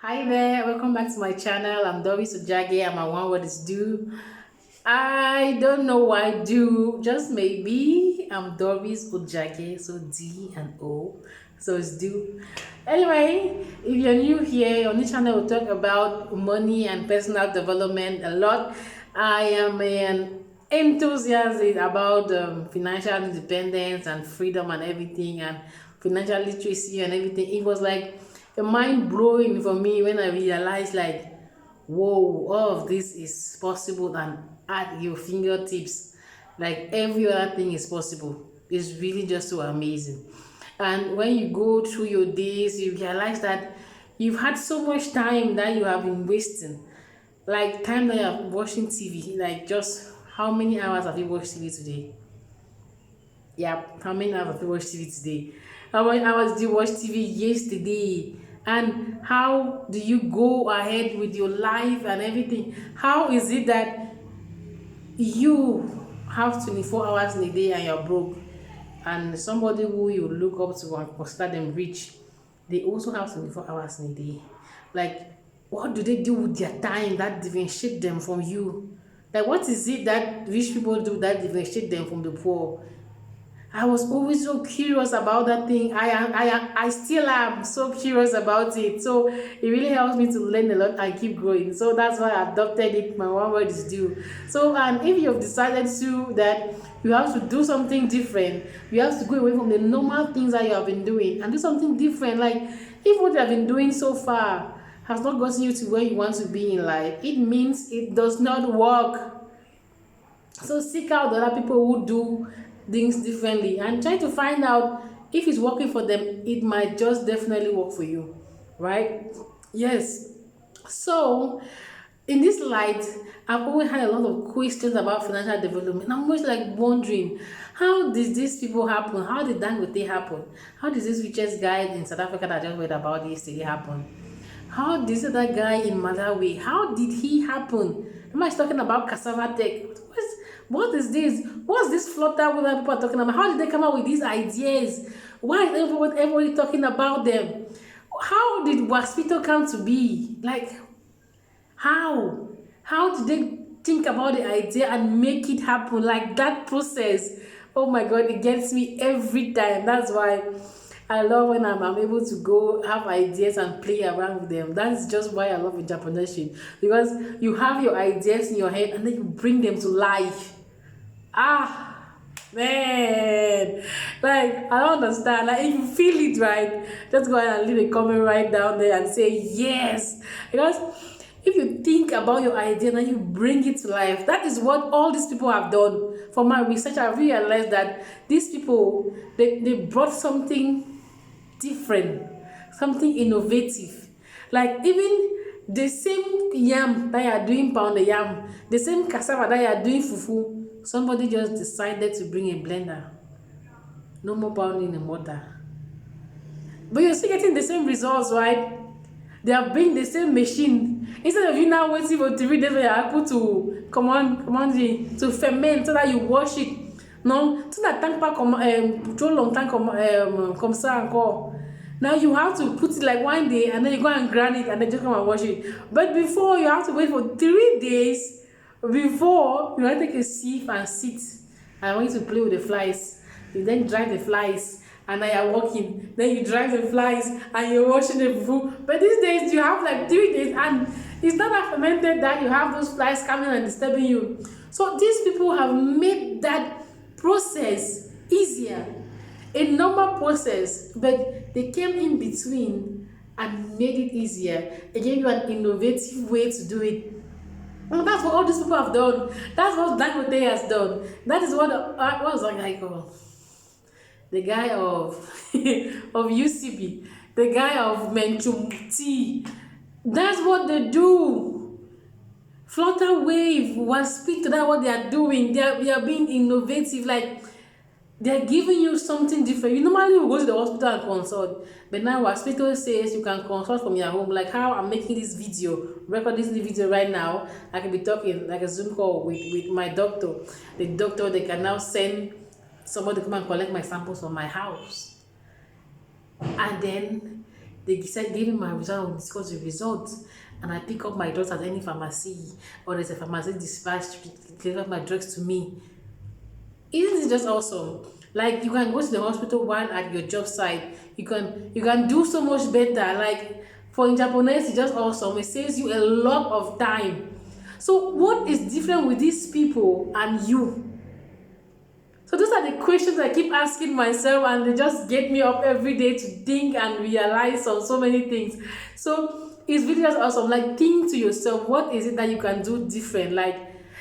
Hi there, welcome back to my channel. I'm Doris Ojage. I'm a one word is do. I don't know why do, just maybe I'm Doris Ojage, so D and O, so it's do. Anyway, if you're new here on this channel, we'll talk about money and personal development a lot. I am an enthusiast about financial independence and freedom and everything, and financial literacy and everything. It was like a mind blowing for me when I realized, like, whoa, all of this is possible and at your fingertips. Like every other thing is possible. It's really just so amazing. And when you go through your days, you realize that you've had so much time that you have been wasting. Like time that you're watching TV. Like, just how many hours have you watched TV today? Yeah, how many hours have you watched TV today? How many hours did you watch TV yesterday? And how do you go ahead with your life and everything? How is it that you have 24 hours in a day and you're broke? And somebody who you look up to and consider them rich, they also have 24 hours in a day. Like, what do they do with their time that differentiate them from you? Like, what is it that rich people do that differentiate them from the poor? I was always so curious about that thing. I still am so curious about it. So it really helps me to learn a lot and keep growing. So that's why I adopted it. My one word is do. So, and if you have decided to that you have to do something different, you have to go away from the normal things that you have been doing and do something different. Like, if what you have been doing so far has not gotten you to where you want to be in life, it means it does not work. So seek out the other people who do things differently and try to find out if it's working for them. It might just definitely work for you, right? Yes. So in this light, I've always had a lot of questions about financial development. I'm always like wondering, how did these people happen? How did Dangote happen? How did this richest guy in South Africa that I just read about yesterday happen? How did this other guy in Malawi, how did he happen? Am I talking about cassava tech? What is this? What's this flutter what people are talking about? How did they come up with these ideas? Why is everybody talking about them? How did Waspito come to be? Like, how? How did they think about the idea and make it happen? Like that process. Oh my god, it gets me every time. That's why I love when I'm able to go have ideas and play around with them. That's just why I love entrepreneurship. Because you have your ideas in your head and then you bring them to life. Ah, man. Like, I don't understand. Like, if you feel it, right, just go ahead and leave a comment right down there and say yes. Because if you think about your idea and you bring it to life, that is what all these people have done. From my research, I realized that these people, they brought something different, something innovative. Like, even the same yam that you are doing pound yam, the same cassava that you are doing fufu, somebody just decided to bring a blender. No more pounding in water. But you're still getting the same results, right? They have bring the same machine. Instead of you now waiting for 3 days for your apple to to ferment so that you wash it. Non, tout n'attend pas comme trop longtemps comme ça encore. Now you have to put it like 1 day and then you go and grind it and then just come and wash it. But before, you have to wait for 3 days before you want to take a sieve and sit. And want you to play with the flies. You then drive the flies and then you're walking. Then you drive the flies and you're washing the food. But these days you have like 3 days and it's not that fermented that you have those flies coming and disturbing you. So these people have made that process easier, a normal process, but they came in between and made it easier. They gave you an innovative way to do it. And that's what all these people have done. That's what Dangote has done. That is what what was that guy called? The guy of of UCB, the guy of Menchum Tea. That's what they do. Flutter Wave was speak to that what they are doing. They are being innovative. Like, they're giving you something different. You normally will go to the hospital and consult, but now hospital says you can consult from your home. Like how I'm making this video, record this video right now. I can be talking like a Zoom call with my doctor. The doctor, they can now send somebody to come and collect my samples from my house, and then They said, give me my result, we'll discuss the results. And I pick up my drugs at any pharmacy, or there's a pharmacy dispatch to deliver my drugs to me. Isn't it just awesome? Like, you can go to the hospital while at your job site. You can do so much better. Like, for entrepreneurs, it's just awesome. It saves you a lot of time. So what is different with these people and you? So those are the questions I keep asking myself, and they just get me up every day to think and realize on so many things. So it's really just awesome. Like, think to yourself, what is it that you can do different? Like,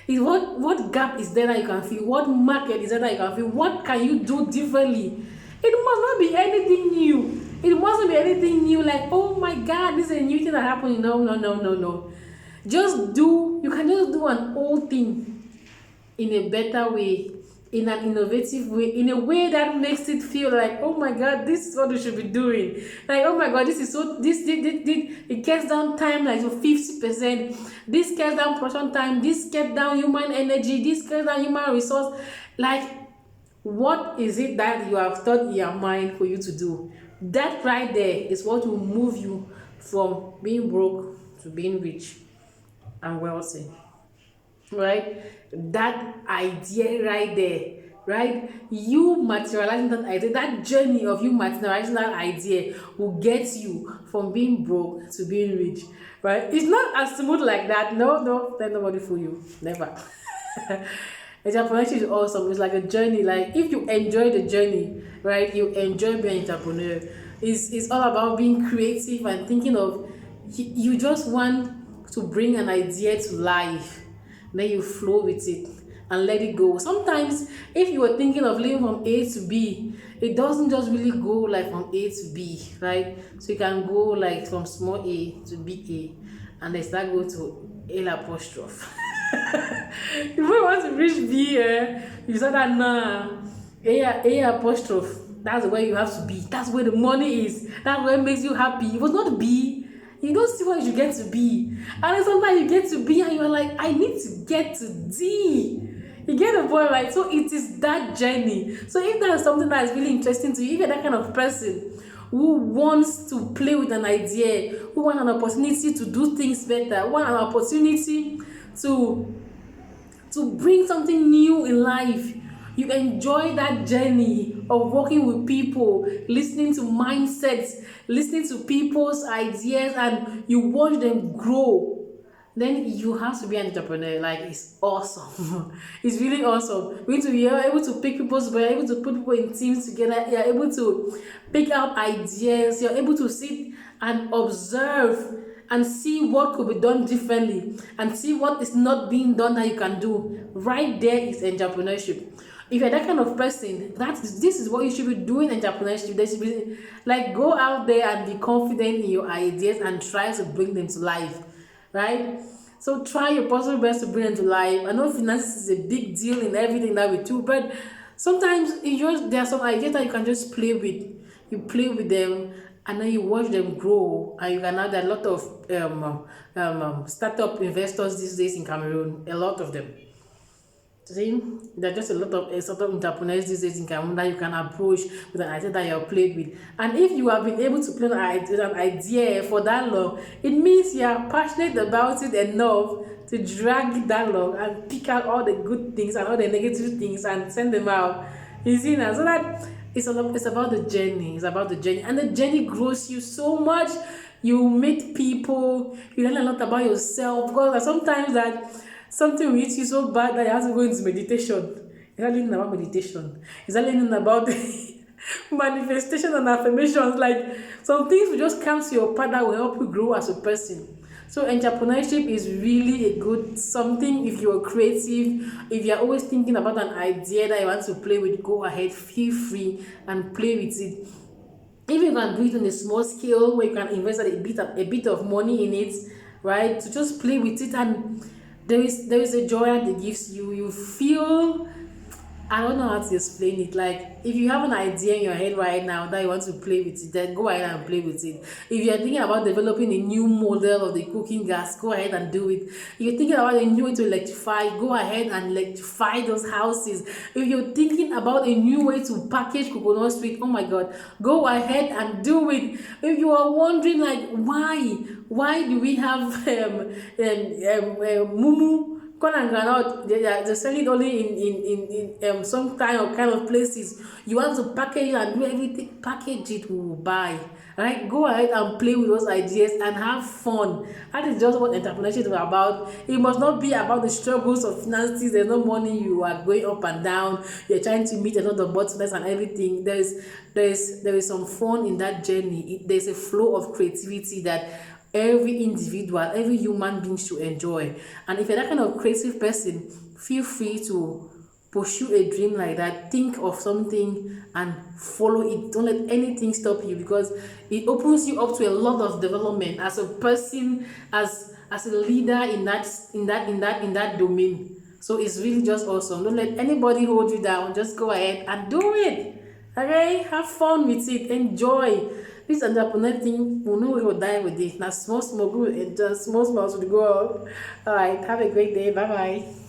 what gap is there that you can fill? What market is there that you can fill? What can you do differently? It must not be anything new. It mustn't be anything new, like, oh my God, this is a new thing that happened. No, no, no, no, no. You can just do an old thing in a better way, in an innovative way, in a way that makes it feel like, oh my God, this is what we should be doing. Like, oh my God, this is so, it cuts down time like to 50%. This cuts down production time. This cuts down human energy. This cuts down human resource. Like, what is it that you have thought in your mind for you to do? That right there is what will move you from being broke to being rich and wealthy, right? That idea right there, right? You materializing that idea, that journey of you materializing that idea will get you from being broke to being rich, right? It's not as smooth like that. No, let nobody fool you. Never. Entrepreneurship is awesome. It's like a journey. Like, if you enjoy the journey, right, you enjoy being an entrepreneur. It's all about being creative and thinking of, you just want to bring an idea to life, then you flow with it and let it go. Sometimes if you were thinking of living from A to B, it doesn't just really go like from A to B, right? So you can go like from small a to big A, and then start going to A apostrophe. If you want to reach B, you say that nah, A apostrophe, that's where you have to be. That's where the money is. That's where it makes you happy. If it was not B, you don't see why you get to B. And then sometimes you get to B and you're like, I need to get to D. You get the point, right? So it is that journey. So if that is something that is really interesting to you, if you're that kind of person who wants to play with an idea, who wants an opportunity to do things better, who wants an opportunity to bring something new in life, you enjoy that journey of working with people, listening to mindsets, listening to people's ideas, and you watch them grow, then you have to be an entrepreneur. Like, it's awesome. It's really awesome. You're able to pick people's brain, you're able to put people in teams together, you're able to pick out ideas, you're able to sit and observe and see what could be done differently and see what is not being done that you can do. Right there is entrepreneurship. If you're that kind of person, this is what you should be doing in entrepreneurship. They should be like, go out there and be confident in your ideas and try to bring them to life, right? So try your possible best to bring them to life. I know finances is a big deal in everything that we do, but sometimes there are some ideas that you can just play with. You play with them, and then you watch them grow, and you can have a lot of startup investors these days in Cameroon. A lot of them. See, there are just a lot of sort of entrepreneurs these days in Cameroon that you can approach with an idea that you're played with. And if you have been able to play with an idea for that long, it means you are passionate about it enough to drag it that long and pick out all the good things and all the negative things and send them out. You see now, so that it's about the journey. It's about the journey, and the journey grows you so much. You meet people, you learn a lot about yourself, because sometimes that something will hit you so bad that you have to go into meditation. You're not learning about meditation. You're not learning about manifestation and affirmations. Like, some things will just come to your path that will help you grow as a person. So entrepreneurship is really a good something. If you're creative, if you're always thinking about an idea that you want to play with, go ahead, feel free and play with it. If you can do it on a small scale where you can invest a bit of money in it, right? To just play with it, and there is a joy that it gives you. You feel I don't know how to explain it. Like, if you have an idea in your head right now that you want to play with it, then go ahead and play with it. If you're thinking about developing a new model of the cooking gas, go ahead and do it. If you're thinking about a new way to electrify, go ahead and electrify those houses. If you're thinking about a new way to package coconut sweet, oh my God, go ahead and do it. If you are wondering, like, why do we have mumu? Corn and groundnut, they sell it only in some kind of places. You want to package it and do everything, package it, we will buy. Right? Go ahead and play with those ideas and have fun. That is just what entrepreneurship is about. It must not be about the struggles of finances. There's no money, you are going up and down, you're trying to meet a lot of bottlenecks and everything. There is some fun in that journey. There's a flow of creativity that every individual, every human being should enjoy. And if you're that kind of creative person, feel free to pursue a dream like that. Think of something and follow it. Don't let anything stop you, because it opens you up to a lot of development as a person, as a leader in that domain. So it's really just awesome. Don't let anybody hold you down. Just go ahead and do it. Okay, have fun with it, enjoy. This entrepreneur thing, we know we will die with it. Now small good, and just small will go up. All right, have a great day. Bye bye.